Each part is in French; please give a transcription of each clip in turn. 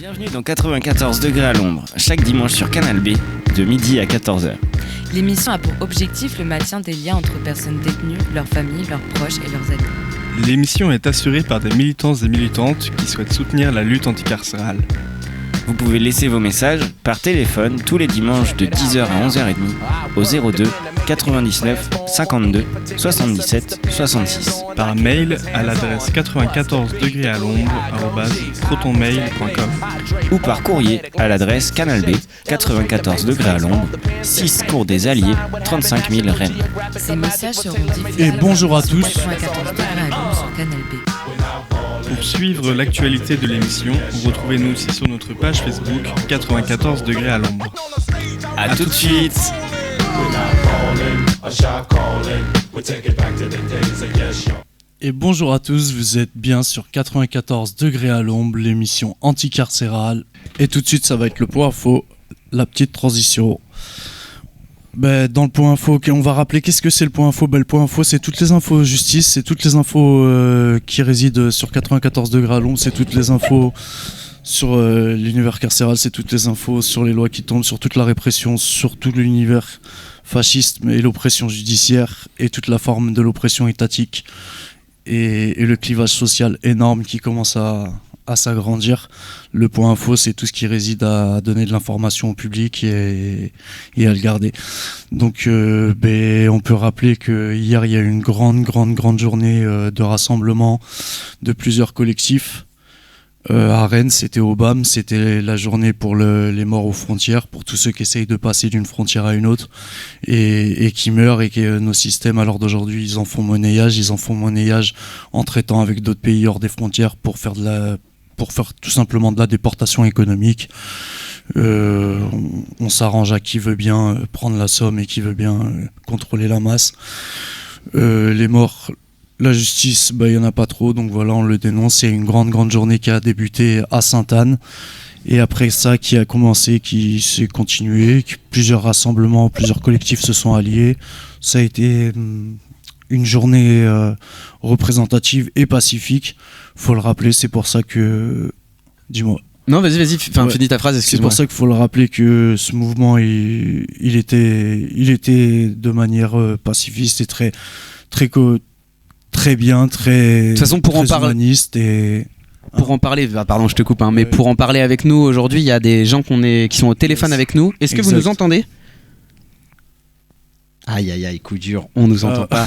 Bienvenue dans 94 degrés à l'ombre, chaque dimanche sur Canal B, de midi à 14h. L'émission a pour objectif le maintien des liens entre personnes détenues, leurs familles, leurs proches et leurs amis. L'émission est assurée par des militants et militantes qui souhaitent soutenir la lutte anticarcérale. Vous pouvez laisser vos messages par téléphone tous les dimanches de 10h à 11h30 au 02 99 52 77 66. Par mail à l'adresse 94 degrés à l'ombre @protonmail.com ou par courrier à l'adresse Canal B, 94 degrés à l'ombre, 6 cours des Alliés, 35 000 Rennes. Ces messages seront diffusés Et bonjour à tous. 94 degrés à l'ombre sur Canal B. Pour suivre l'actualité de l'émission, retrouvez-nous aussi sur notre page Facebook 94 degrés à l'ombre. A tout de suite. Et bonjour à tous, vous êtes bien sur 94 degrés à l'ombre, l'émission anticarcérale. Et tout de suite, ça va être le point info, la petite transition. Dans le point info, on va rappeler qu'est-ce que c'est le point info. Le point info, c'est toutes les infos justice, c'est toutes les infos qui résident sur 94 degrés à l'ombre, c'est toutes les infos sur l'univers carcéral, c'est toutes les infos sur les lois qui tombent, sur toute la répression, sur tout l'univers fasciste et l'oppression judiciaire et toute la forme de l'oppression étatique et le clivage social énorme qui commence à s'agrandir. Le point info, c'est tout ce qui réside à donner de l'information au public et à le garder. Donc on peut rappeler que hier il y a eu une grande journée de rassemblement de plusieurs collectifs. À Rennes, c'était au BAM, c'était la journée pour les morts aux frontières, pour tous ceux qui essayent de passer d'une frontière à une autre et qui meurent, et que nos systèmes à l'heure d'aujourd'hui ils en font monnayage en traitant avec d'autres pays hors des frontières pour faire tout simplement de la déportation économique. On s'arrange à qui veut bien prendre la somme et qui veut bien contrôler la masse. Les morts, la justice, il n'y en a pas trop, donc voilà, on le dénonce. Il y a une grande journée qui a débuté à Sainte-Anne, et après ça qui a commencé, qui s'est continué, plusieurs rassemblements, plusieurs collectifs se sont alliés. Ça a été une journée représentative et pacifique, faut le rappeler. C'est pour ça que... Dis-moi. Non, vas-y, finis ta phrase, excuse-moi. C'est pour ça qu'il faut le rappeler que ce mouvement, il était de manière pacifiste et très bien, très, de toute façon, pour très humaniste et... Pour en parler, pardon, je te coupe, mais pour en parler avec nous aujourd'hui, il y a des gens qui sont au téléphone avec nous. Est-ce que vous nous entendez ? Aïe, coup dur, on nous entend pas.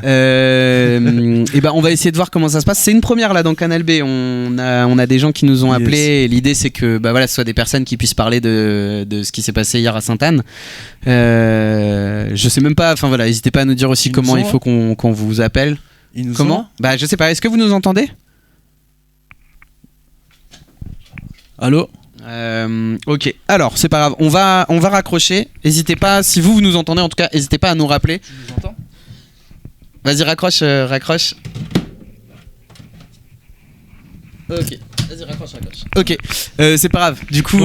On va essayer de voir comment ça se passe. C'est une première là dans Canal B. On a des gens qui nous ont appelés. Et l'idée c'est que ce soit des personnes qui puissent parler de ce qui s'est passé hier à Sainte-Anne. Je sais même pas. N'hésitez pas à nous dire aussi comment il faut qu'on vous appelle. Comment ? Je sais pas. Est-ce que vous nous entendez ? Allô ? Ok, alors c'est pas grave, on va raccrocher. N'hésitez pas, si vous nous entendez en tout cas, n'hésitez pas à nous rappeler. Tu nous entends ? Vas-y, raccroche. Ok, vas-y, raccroche. Ok, c'est pas grave. Du coup,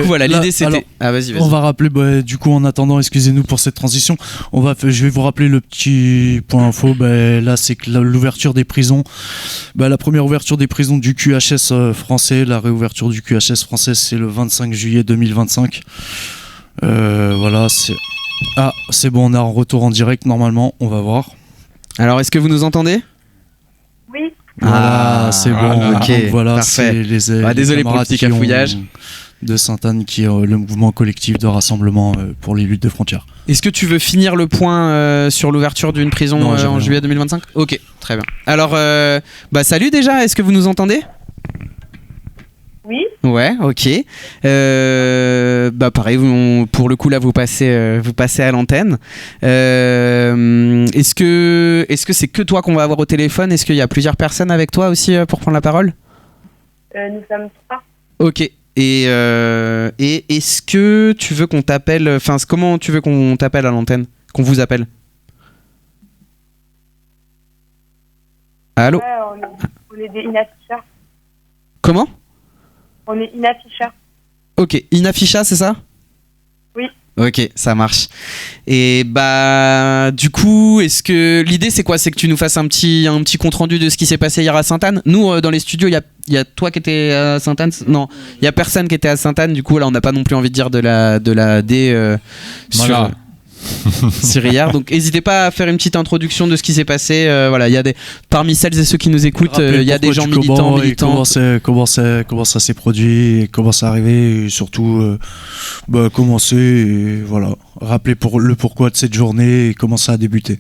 voilà, l'idée c'était. Vas-y. On va rappeler, du coup, en attendant, excusez-nous pour cette transition. Je vais vous rappeler le petit point info. Là, c'est que l'ouverture des prisons. La première ouverture des prisons du QHS français, la réouverture du QHS français, c'est le 25 juillet 2025. Voilà, c'est bon, on est en retour en direct normalement. On va voir. Alors, est-ce que vous nous entendez ? Oui. Voilà, c'est bon. Ok, donc voilà, parfait. C'est désolé pour le petit cafouillage de Sainte-Anne, qui est le mouvement collectif de rassemblement pour les luttes de frontières. Est-ce que tu veux finir le point sur l'ouverture d'une prison en juillet 2025 ? Ok, très bien. Alors, salut déjà, est-ce que vous nous entendez ? Oui. Ouais, ok. Pareil, pour le coup là, vous passez à l'antenne. Est-ce que c'est que toi qu'on va avoir au téléphone ? Est-ce qu'il y a plusieurs personnes avec toi aussi pour prendre la parole ? Nous sommes 3. Ok. Et est-ce que tu veux qu'on t'appelle ? Comment tu veux qu'on t'appelle à l'antenne ? Qu'on vous appelle ? Allô ? Ouais, on est des inafficheurs. Comment ? On est inafficheurs. Ok, Inaficha, c'est ça ? Oui. Ok, ça marche. Et bah du coup, est-ce que l'idée c'est quoi? C'est que tu nous fasses un petit compte rendu de ce qui s'est passé hier à Sainte-Anne. Nous dans les studios, il y a toi qui étais à Sainte-Anne. Non, il y a personne qui était à Sainte-Anne. Du coup là, on n'a pas non plus envie de dire de la D Voilà. sur hier. Donc n'hésitez pas à faire une petite introduction de ce qui s'est passé. Voilà, il y a parmi celles et ceux qui nous écoutent, il y a des gens militants. Comment ça s'est produit, et comment ça arrivé, et surtout comment c'est, et voilà. Rappeler le pourquoi de cette journée et comment ça a débuté.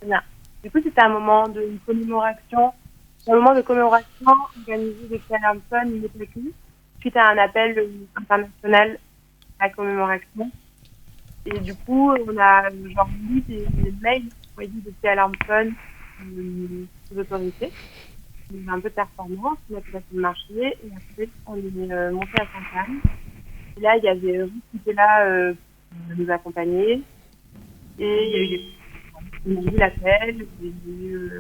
Bien. Du coup, c'était un moment de commémoration organisé depuis Alamson et Métlaki, suite à un appel international à la commémoration. Et du coup, on a mis des mails envoyés depuis Alamson aux autorités. On a eu un peu de performance, on a fait le marché, et après, on est monté à Sainte-Anne. Et là, il y avait Ruth qui était là pour nous accompagner. Et il y a eu l'appel, il y a eu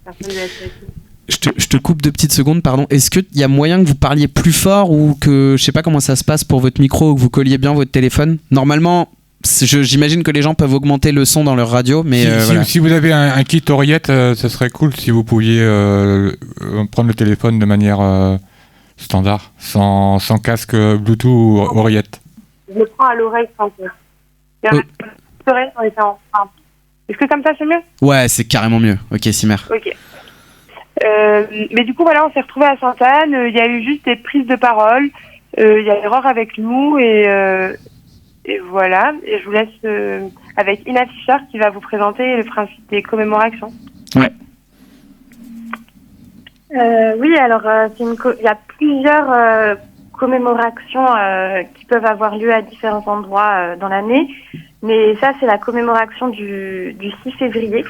personne de la CSE. Je te coupe 2 petites secondes, pardon. Est-ce qu'il y a moyen que vous parliez plus fort ou que je sais pas comment ça se passe pour votre micro ou que vous colliez bien votre téléphone? Normalement, j'imagine que les gens peuvent augmenter le son dans leur radio, mais voilà. Si vous avez un kit oreillette, ce serait cool si vous pouviez prendre le téléphone de manière standard, sans casque Bluetooth ou oreillette. Je le prends à l'oreille sans cœur. Est-ce que comme ça c'est mieux? Ouais, c'est carrément mieux. Ok, Simer. Ok. Mais du coup, voilà, on s'est retrouvés à Sainte-Anne. Il y a eu juste des prises de parole. Il y a Aurore avec nous et voilà. Et je vous laisse avec Ina Fischer qui va vous présenter le principe des commémorations. Ouais. Oui, alors il y a plusieurs commémorations qui peuvent avoir lieu à différents endroits dans l'année. Mais ça, c'est la commémoration du 6 février.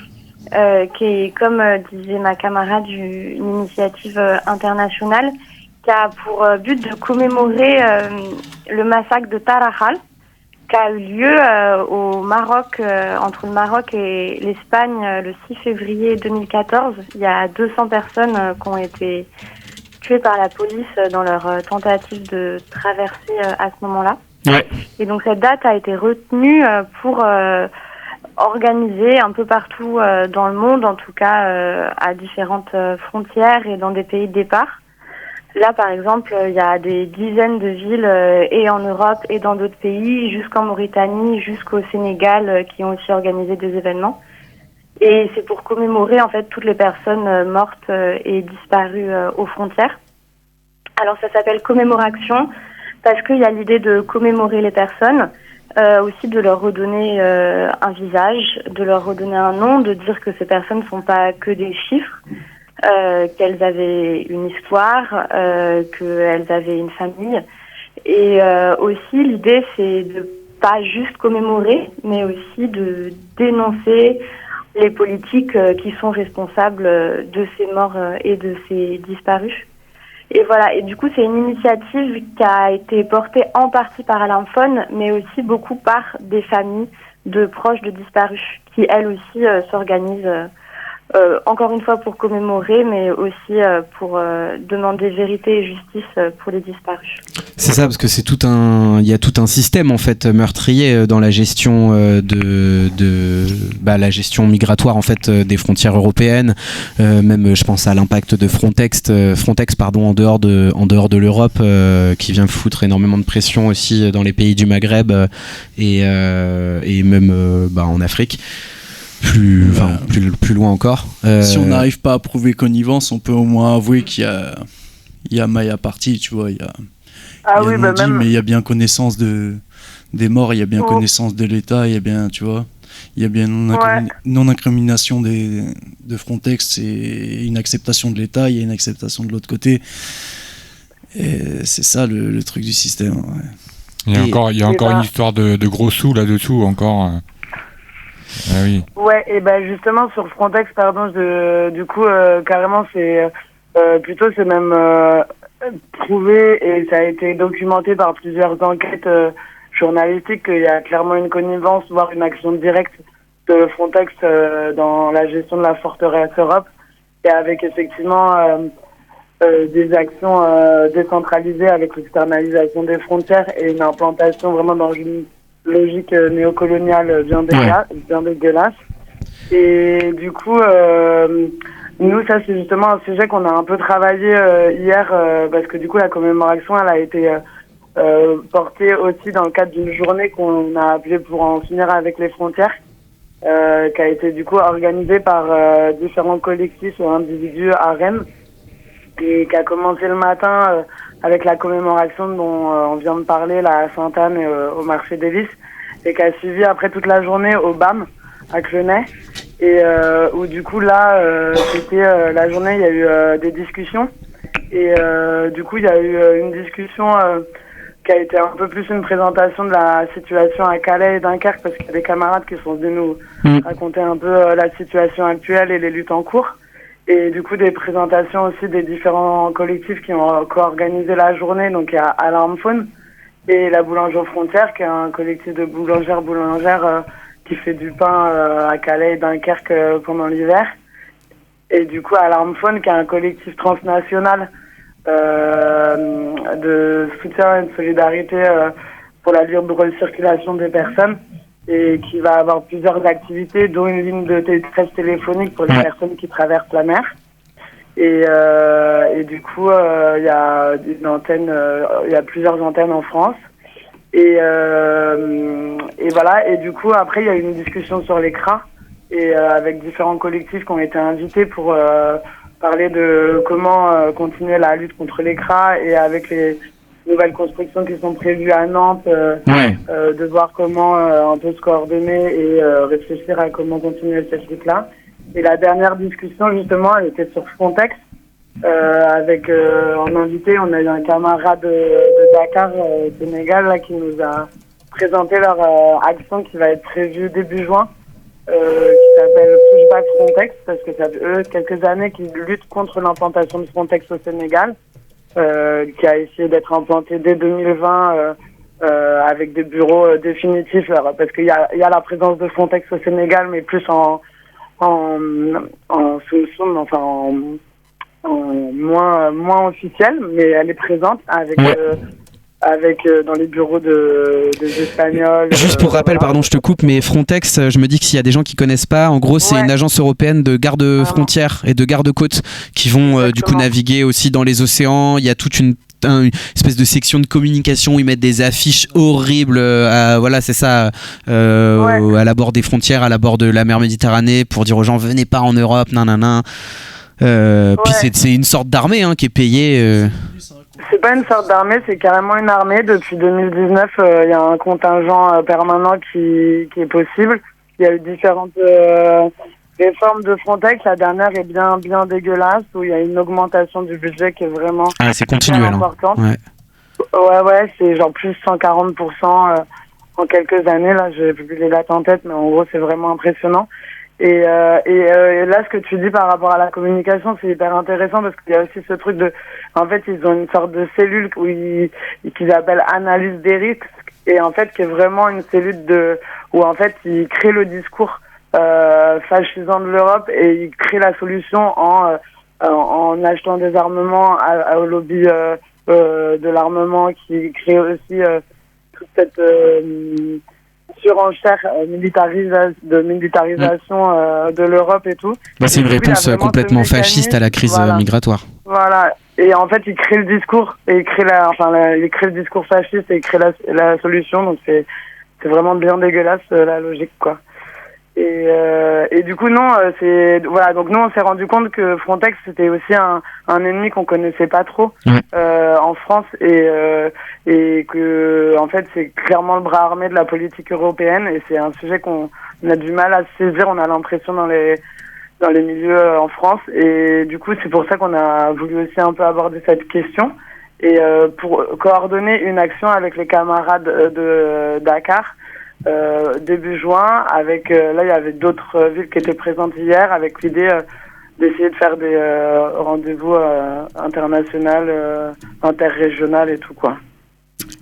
Qui est, comme disait ma camarade, une initiative internationale qui a pour but de commémorer le massacre de Tarajal, qui a eu lieu au Maroc, entre le Maroc et l'Espagne, le 6 février 2014. Il y a 200 personnes qui ont été tuées par la police dans leur tentative de traverser à ce moment-là. Ouais. Et donc cette date a été retenue pour organisé un peu partout dans le monde, en tout cas à différentes frontières et dans des pays de départ. Là, par exemple, il y a des dizaines de villes et en Europe et dans d'autres pays, jusqu'en Mauritanie, jusqu'au Sénégal, qui ont aussi organisé des événements. Et c'est pour commémorer en fait toutes les personnes mortes et disparues aux frontières. Alors ça s'appelle commémoration parce qu'il y a l'idée de commémorer les personnes. Aussi de leur redonner un visage, de leur redonner un nom, de dire que ces personnes ne sont pas que des chiffres, qu'elles avaient une histoire, qu'elles avaient une famille. Et aussi l'idée c'est de pas juste commémorer, mais aussi de dénoncer les politiques qui sont responsables de ces morts et de ces disparus. Et voilà, et du coup c'est une initiative qui a été portée en partie par Alamfon, mais aussi beaucoup par des familles de proches de disparus, qui elles aussi s'organisent, encore une fois pour commémorer, mais aussi pour demander vérité et justice pour les disparus. C'est ça, parce que il y a tout un système en fait meurtrier dans la gestion la gestion migratoire en fait des frontières européennes. Même je pense à l'impact de Frontex en dehors de l'Europe, qui vient foutre énormément de pression aussi dans les pays du Maghreb et même en Afrique. Plus loin encore. Si on n'arrive pas à prouver connivence, on peut au moins avouer qu'il y a maille à partie, tu vois. Mais il y a bien connaissance des morts, il y a bien connaissance de l'État, il y a bien, tu vois, il y a bien non-incrimination de Frontex et une acceptation de l'État, il y a une acceptation de l'autre côté. Et c'est ça le truc du système. Ouais. Il y a encore une histoire de gros sous là-dessous encore. Ah oui. Ouais, et justement sur Frontex, du coup carrément c'est c'est même prouvé et ça a été documenté par plusieurs enquêtes journalistiques qu'il y a clairement une connivence, voire une action directe de Frontex dans la gestion de la forteresse Europe, et avec effectivement des actions décentralisées avec l'externalisation des frontières et une implantation vraiment dans une logique néocoloniale bien dégueulasse. Et du coup, nous, ça c'est justement un sujet qu'on a un peu travaillé hier, parce que du coup la commémoration, elle a été portée aussi dans le cadre d'une journée qu'on a appelée pour en finir avec les frontières, qui a été du coup organisée par différents collectifs ou individus à Rennes, et qui a commencé le matin avec la commémoration dont on vient de parler là, à Sainte-Anne et au marché des Lys, et qui a suivi après toute la journée au BAM à Clenay, et où du coup là c'était la journée, il y a eu des discussions, et du coup il y a eu une discussion qui a été un peu plus une présentation de la situation à Calais et Dunkerque, parce qu'il y a des camarades qui sont venus nous raconter un peu la situation actuelle et les luttes en cours. Et du coup, des présentations aussi des différents collectifs qui ont co-organisé la journée. Donc, il y a Alarme Faune et la Boulangerie aux Frontières, qui est un collectif de boulangères qui fait du pain à Calais et Dunkerque pendant l'hiver. Et du coup, Alarme Faune, qui est un collectif transnational de soutien et de solidarité pour la libre circulation des personnes, et qui va avoir plusieurs activités, dont une ligne de détresse téléphonique pour les personnes qui traversent la mer. Et du coup, il y a une antenne, il y a plusieurs antennes en France. Et voilà. Et du coup, après, il y a eu une discussion sur les CRA, et avec différents collectifs qui ont été invités pour parler de comment continuer la lutte contre les CRA, et avec les nouvelles constructions qui sont prévues à Nantes, de voir comment on peut se coordonner et réfléchir à comment continuer cette lutte-là. Et la dernière discussion, justement, elle était sur Frontex, avec en invité, on a eu un camarade de Dakar, Sénégal, là, qui nous a présenté leur action qui va être prévue début juin, qui s'appelle Pushback Frontex, parce que ça fait eux quelques années qu'ils luttent contre l'implantation de Frontex au Sénégal, qui a essayé d'être implanté dès 2020 avec des bureaux définitifs, parce qu'il y a la présence de Frontex au Sénégal, mais plus en soum-soum, enfin en moins officielle, mais elle est présente avec dans les bureaux des Espagnols. Juste pour rappel, pardon, je te coupe, mais Frontex, je me dis que s'il y a des gens qui connaissent pas, en gros, c'est une agence européenne de garde-frontières et de garde-côtes qui vont du coup naviguer aussi dans les océans. Il y a toute une espèce de section de communication où ils mettent des affiches horribles voilà, c'est ça, à la bord des frontières, à la bord de la mer Méditerranée, pour dire aux gens venez pas en Europe, nanana. Puis c'est une sorte d'armée qui est payée. C'est pas une sorte d'armée, c'est carrément une armée. Depuis 2019, il y a un contingent permanent qui est possible. Il y a eu différentes réformes de Frontex. La dernière est bien dégueulasse, où il y a une augmentation du budget qui est vraiment c'est continuel, importante. Ouais, c'est genre plus 140% en quelques années. Là, j'ai plus les dates en tête, mais en gros, c'est vraiment impressionnant. Et là, ce que tu dis par rapport à la communication, c'est hyper intéressant, parce qu'il y a aussi ce truc de, en fait, ils ont une sorte de cellule qu'ils appellent analyse des risques, et en fait, qui est vraiment une cellule où en fait, ils créent le discours fascisant de l'Europe, et ils créent la solution en achetant des armements au lobby de l'armement, qui crée aussi toute cette surenchère de militarisation de l'Europe et tout. C'est une réponse complètement fasciste à la crise migratoire. Voilà. Et en fait, il crée le discours, et il crée le discours fasciste, et il crée la solution. Donc c'est vraiment bien dégueulasse, la logique, quoi. Et du coup, non, donc nous, on s'est rendu compte que Frontex, c'était aussi un ennemi qu'on connaissait pas trop en France, et que, en fait, c'est clairement le bras armé de la politique européenne, et c'est un sujet qu'on a du mal à saisir. On a l'impression dans les milieux en France, et du coup, c'est pour ça qu'on a voulu aussi un peu aborder cette question, et pour coordonner une action avec les camarades de Dakar. Début juin, avec là il y avait d'autres villes qui étaient présentes hier, avec l'idée d'essayer de faire des rendez-vous internationaux, interrégional et tout, quoi.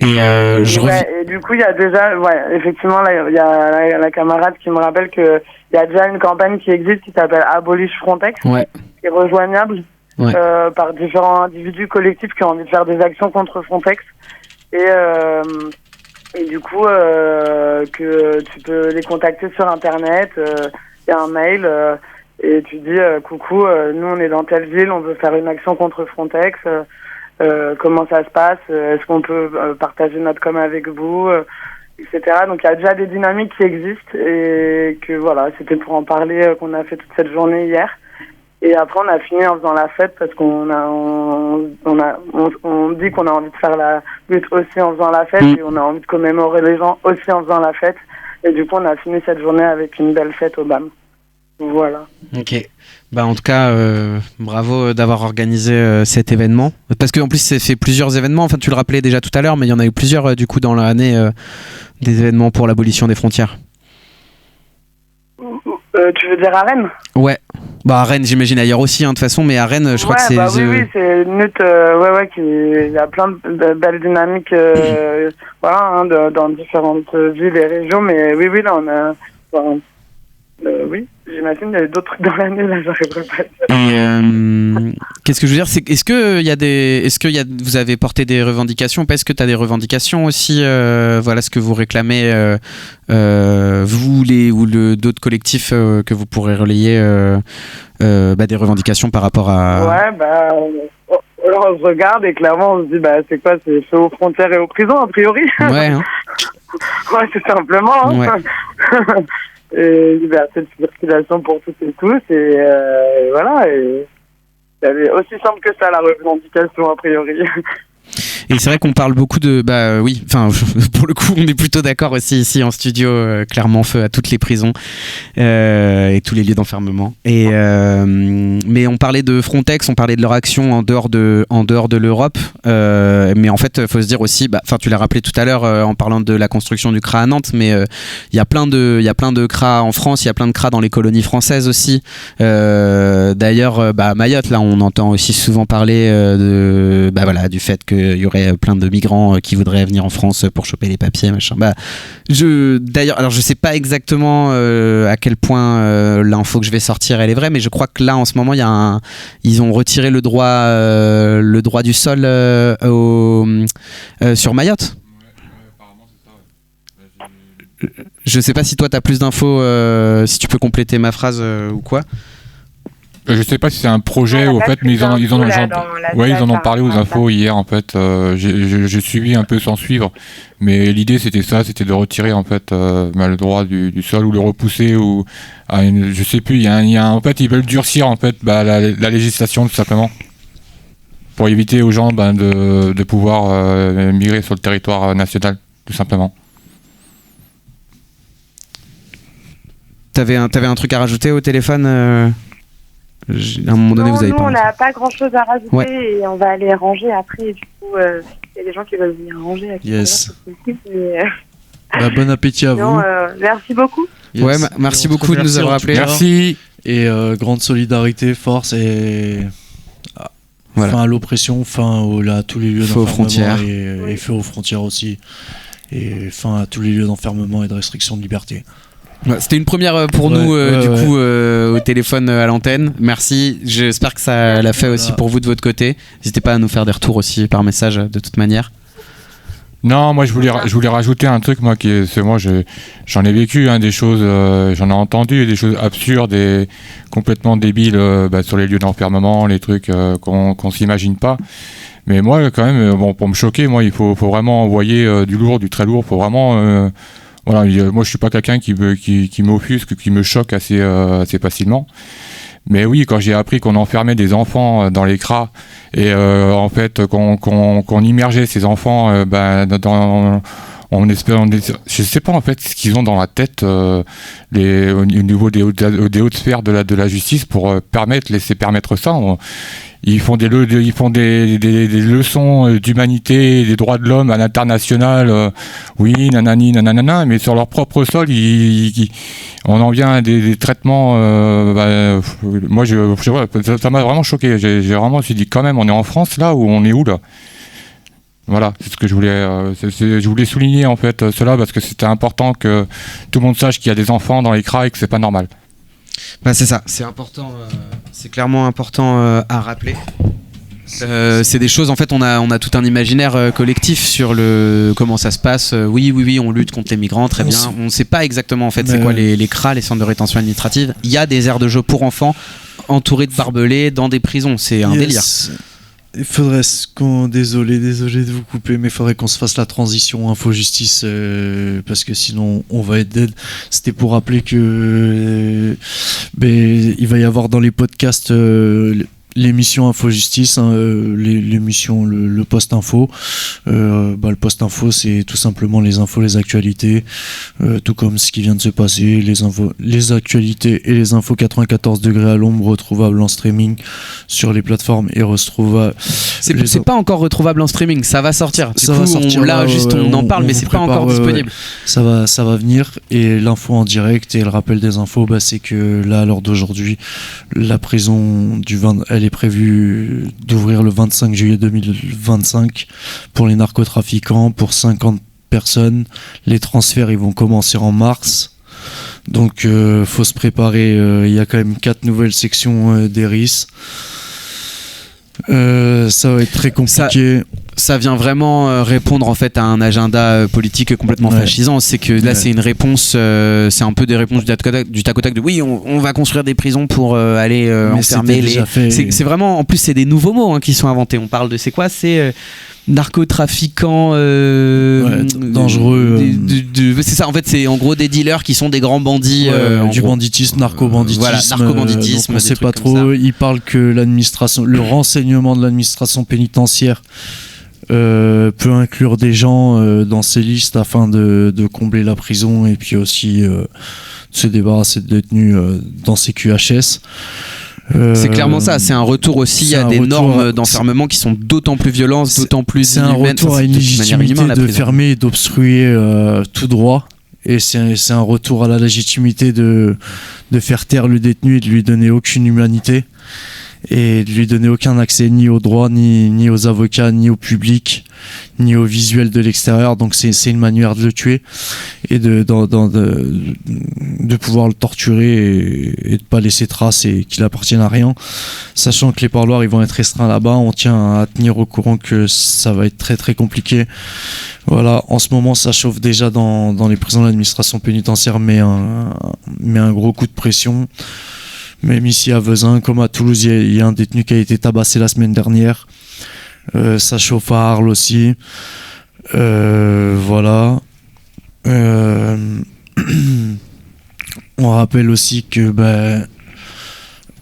Et du coup il y a déjà, effectivement, là il y a la camarade qui me rappelle que il y a déjà une campagne qui existe qui s'appelle Abolish Frontex, qui est rejoignable par différents individus collectifs qui ont envie de faire des actions contre Frontex, et Et du coup, que tu peux les contacter sur Internet, il y a un mail, et tu dis coucou, nous on est dans telle ville, on veut faire une action contre Frontex, comment ça se passe, est-ce qu'on peut partager notre com avec vous, etc. Donc il y a déjà des dynamiques qui existent, et que voilà, c'était pour en parler qu'on a fait toute cette journée hier. Et après, on a fini en faisant la fête parce qu'on dit qu'on a envie de faire la lutte aussi en faisant la fête et on a envie de commémorer les gens aussi en faisant la fête. Et du coup, on a fini cette journée avec une belle fête au BAM. Voilà. Ok. Bah en tout cas, bravo d'avoir organisé cet événement. Parce qu'en plus, c'est fait plusieurs événements. Enfin, tu le rappelais déjà tout à l'heure, mais il y en a eu plusieurs du coup dans l'année des événements pour l'abolition des frontières. Tu veux dire à Rennes ? Ouais. Bah à Rennes, j'imagine ailleurs aussi, de toute façon, mais à Rennes, je crois que c'est... Oui, c'est une lutte, il y a plein de belles dynamiques, dans différentes villes et régions, mais oui, là, on a... oui, j'imagine qu'il y a eu d'autres trucs dans l'année, là, j'arriverai pas à dire. Qu'est-ce que je veux dire, c'est vous avez porté des revendications, est-ce que tu as des revendications aussi, voilà ce que vous réclamez, vous ou d'autres collectifs que vous pourrez relayer, des revendications par rapport à... Ouais, alors on se regarde et clairement on se dit, c'est quoi, c'est fait aux frontières et aux prisons, a priori. Ouais, hein. Ouais, tout simplement. Hein. Ouais. Et liberté de circulation pour toutes et tous, et voilà, et c'est aussi simple que ça, la revendication, a priori. Et c'est vrai qu'on parle beaucoup de... pour le coup, on est plutôt d'accord aussi ici en studio, clairement feu à toutes les prisons et tous les lieux d'enfermement. Mais on parlait de Frontex, on parlait de leur action en dehors de l'Europe. Mais en fait, il faut se dire aussi, tu l'as rappelé tout à l'heure en parlant de la construction du CRA à Nantes, mais il y a plein de CRA en France, il y a plein de CRA dans les colonies françaises aussi. D'ailleurs, à Mayotte, là, on entend aussi souvent parler du fait qu'il y aurait plein de migrants qui voudraient venir en France pour choper les papiers, machin. D'ailleurs, alors je sais pas exactement à quel point l'info que je vais sortir elle est vraie, mais je crois que là en ce moment ils ont retiré le droit du sol sur Mayotte. Apparemment c'est ça. Ouais. Je sais pas si toi t'as plus d'infos, si tu peux compléter ma phrase ou quoi. Je sais pas si c'est un projet ou en fait, mais ils en ont parlé aux infos hier en fait. J'ai suivi un peu sans suivre, mais l'idée c'était de retirer en fait le droit du sol ou le repousser ou je sais plus. En fait ils veulent durcir en fait la législation tout simplement pour éviter aux gens de pouvoir migrer sur le territoire national tout simplement. T'avais un truc à rajouter au téléphone à un moment donné, vous avez on n'a pas grand chose à rajouter, ouais. Et on va aller ranger après. Du coup, il y a des gens qui veulent venir ranger. Yes. Bon appétit à vous. Merci beaucoup. Yes. Ouais, merci beaucoup de nous avoir appelés. Merci. Et grande solidarité, force et fin à l'oppression, fin à tous les lieux d'enfermement et feu aux frontières aussi. Et fin à tous les lieux d'enfermement et de restriction de liberté. Ouais, c'était une première pour nous coup au téléphone à l'antenne. Merci, j'espère que ça l'a fait aussi pour vous de votre côté. N'hésitez pas à nous faire des retours aussi par message de toute manière. Non, moi je voulais rajouter un truc, moi j'en ai vécu des choses, j'en ai entendu des choses absurdes et complètement débiles sur les lieux d'enfermement, les trucs qu'on s'imagine pas. Mais moi quand même, pour me choquer, moi il faut vraiment envoyer du lourd, du très lourd, faut vraiment moi je suis pas quelqu'un qui m'offusque, qui me choque assez facilement. Mais oui, quand j'ai appris qu'on enfermait des enfants dans les CRA et en fait qu'on immergeait ces enfants je sais pas en fait ce qu'ils ont dans la tête au niveau des hautes sphères de la justice pour laisser permettre ça. Ils font des leçons d'humanité, des droits de l'homme à l'international, oui, nanani, nanana, mais sur leur propre sol, on en vient à des traitements. Moi, ça m'a vraiment choqué. J'ai vraiment me suis dit, quand même, on est en France là ou on est où là ? Voilà, c'est ce que je voulais souligner en fait cela parce que c'était important que tout le monde sache qu'il y a des enfants dans les CRA et que c'est pas normal. C'est ça, c'est important, c'est clairement important à rappeler. C'est des choses, en fait, on a tout un imaginaire collectif sur comment ça se passe. Oui, on lutte contre les migrants, très bien. On ne sait pas exactement, en fait, c'est quoi les CRA, les centres de rétention administrative. Il y a des aires de jeu pour enfants entourés de barbelés dans des prisons. C'est un délire. Il faudrait désolé de vous couper, mais il faudrait qu'on se fasse la transition info-justice parce que sinon on va être dead. C'était pour rappeler que il va y avoir dans les podcasts l'émission Info-Justice, l'émission le post-info. Le post-info, c'est tout simplement les infos, les actualités, tout comme ce qui vient de se passer, les actualités et les infos 94 degrés à l'ombre retrouvables en streaming sur les plateformes et retrouvables. C'est pas encore retrouvable en streaming, ça va sortir. On en parle, mais c'est pas encore disponible. Ça va venir, et l'info en direct et le rappel des infos, c'est que là, à l'heure d'aujourd'hui, la prison elle est prévue d'ouvrir le 25 juillet 2025 pour les narcotrafiquants, pour 50 personnes. Les transferts, ils vont commencer en mars. Donc, faut se préparer. Il y a quand même 4 nouvelles sections d'ERIS. Ça va être très compliqué. Ça vient vraiment répondre en fait à un agenda politique complètement fascisant. C'est que là c'est une réponse, c'est un peu des réponses du tac au tac de oui on va construire des prisons pour aller enfermer les... C'est vraiment, en plus c'est des nouveaux mots qui sont inventés. On parle de c'est narcotrafiquants dangereux. C'est ça, en fait c'est en gros des dealers qui sont des grands bandits. Du banditisme, narco-banditisme. Voilà, narco-banditisme. On sait pas trop. Il parle que le renseignement de l'administration pénitentiaire peut inclure des gens dans ces listes afin de combler la prison et puis aussi se débarrasser de détenus dans ces QHS. C'est clairement ça, c'est un retour aussi à des normes d'enfermement qui sont d'autant plus violentes, d'autant plus inhumaines. C'est un retour à une légitimité de fermer et d'obstruer tout droit. Et c'est un retour à la légitimité de faire taire le détenu et de lui donner aucune humanité. Et de lui donner aucun accès ni aux droits, ni aux avocats, ni au public, ni au visuel de l'extérieur. Donc c'est une manière de le tuer et de pouvoir le torturer et de pas laisser trace et qu'il appartienne à rien. Sachant que les parloirs ils vont être restreints là-bas, on tient à tenir au courant que ça va être très très compliqué. Voilà, en ce moment ça chauffe déjà dans les prisons de l'administration pénitentiaire, mais un gros coup de pression. Même ici à Vezin, comme à Toulouse, il y a un détenu qui a été tabassé la semaine dernière. Ça chauffe à Arles aussi. Voilà. On rappelle aussi que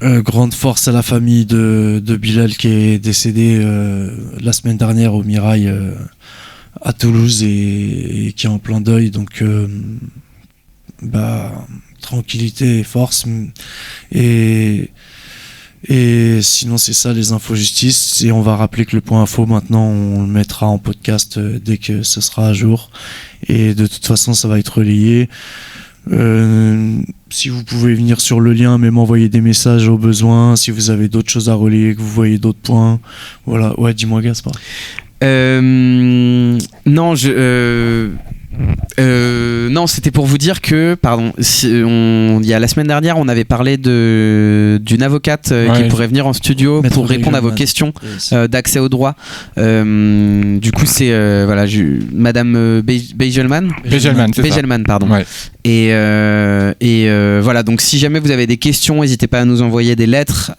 grande force à la famille de Bilal qui est décédé la semaine dernière au Mirail à Toulouse et qui est en plein deuil. Donc tranquillité et force, et sinon c'est ça les infos justice. Et on va rappeler que le point info maintenant on le mettra en podcast dès que ce sera à jour, et de toute façon ça va être relayé. Si vous pouvez venir sur le lien, mais m'envoyer des messages au besoin, si vous avez d'autres choses à relayer, que vous voyez d'autres points, voilà. Ouais, dis-moi Gaspard. Non, c'était pour vous dire que, il y a la semaine dernière, on avait parlé d'une avocate qui pourrait venir en studio pour répondre à vos questions d'accès au droit. Du coup, c'est Madame Begelman, pardon. Ouais. Et voilà, donc si jamais vous avez des questions, n'hésitez pas à nous envoyer des lettres.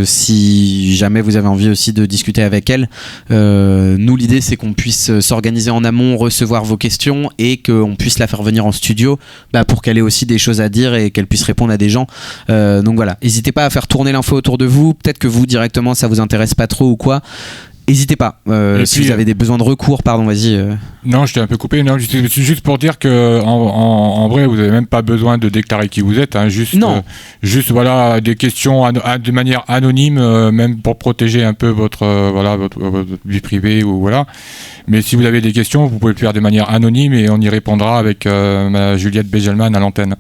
Si jamais vous avez envie aussi de discuter avec elle, nous l'idée c'est qu'on puisse s'organiser en amont, recevoir vos questions et qu'on puisse la faire venir en studio pour qu'elle ait aussi des choses à dire et qu'elle puisse répondre à des gens. Donc voilà, n'hésitez pas à faire tourner l'info autour de vous. Peut-être que vous directement ça vous intéresse pas trop ou quoi. N'hésitez pas. Si vous avez des besoins de recours, pardon, vas-y. Non, je t'ai un peu coupé. Non, juste pour dire que en vrai, vous n'avez même pas besoin de déclarer qui vous êtes. Juste voilà, des questions de manière anonyme, même pour protéger un peu votre vie privée ou voilà. Mais si vous avez des questions, vous pouvez le faire de manière anonyme et on y répondra avec Juliette Begelman à l'antenne.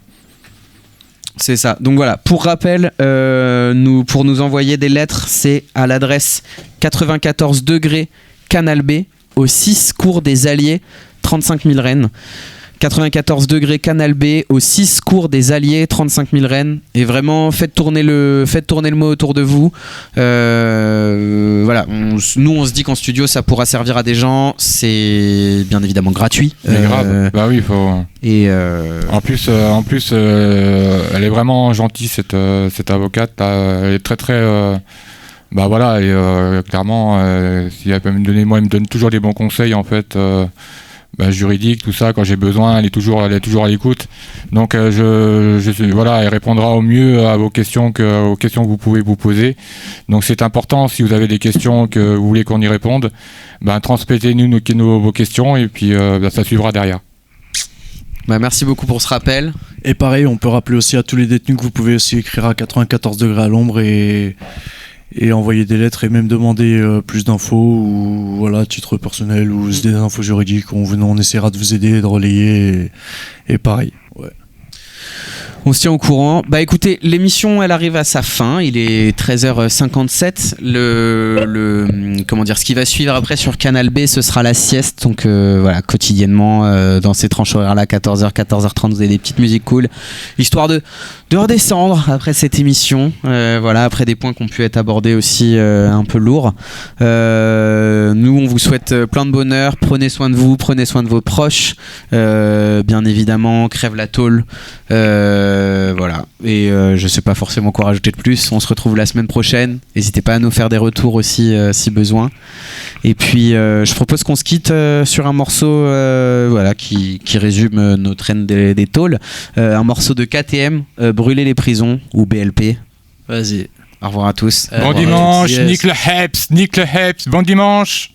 C'est ça. Donc voilà, pour rappel, pour nous envoyer des lettres, c'est à l'adresse 94 degrés Canal B, au 6 cours des Alliés, 35 000 Rennes. 94 degrés Canal B, au 6 cours des Alliés, 35 000 Rennes. Et vraiment, faites tourner le mot autour de vous. Voilà, nous on se dit qu'en studio ça pourra servir à des gens. C'est bien évidemment gratuit. Grave. Bah oui, il faut. Et En plus, elle est vraiment gentille cette avocate. Elle est très très. Bah voilà, et clairement, si elle peut me donner, moi, elle me donne toujours des bons conseils en fait. Juridique, tout ça, quand j'ai besoin, elle est toujours à l'écoute. Donc voilà, elle répondra au mieux à aux questions que vous pouvez vous poser. Donc c'est important, si vous avez des questions que vous voulez qu'on y réponde, transmettez-nous vos questions et puis ça suivra derrière. Merci beaucoup pour ce rappel. Et pareil, on peut rappeler aussi à tous les détenus que vous pouvez aussi écrire à 94 degrés à l'ombre et envoyer des lettres et même demander plus d'infos ou voilà, à titre personnel ou des infos juridiques. On essaiera de vous aider, de relayer et pareil. Ouais. On se tient au courant. Écoutez, l'émission elle arrive à sa fin. Il est 13h57. Ce qui va suivre après sur Canal B, ce sera la sieste. Donc voilà, quotidiennement dans ces tranches horaires là, 14h, 14h30, vous avez des petites musiques cool, histoire de redescendre après cette émission. Voilà, après des points qui ont pu être abordés aussi un peu lourds. Nous, on vous souhaite plein de bonheur. Prenez soin de vous, prenez soin de vos proches. Bien évidemment, crève la tôle. Voilà, et je sais pas forcément quoi rajouter de plus. On se retrouve la semaine prochaine. N'hésitez pas à nous faire des retours aussi si besoin. Et puis je propose qu'on se quitte sur un morceau qui résume notre reine des tôles, un morceau de KTM, Brûler les prisons, ou BLP. Vas-y. Au revoir à tous. Bon dimanche, nique le Heps, bon dimanche.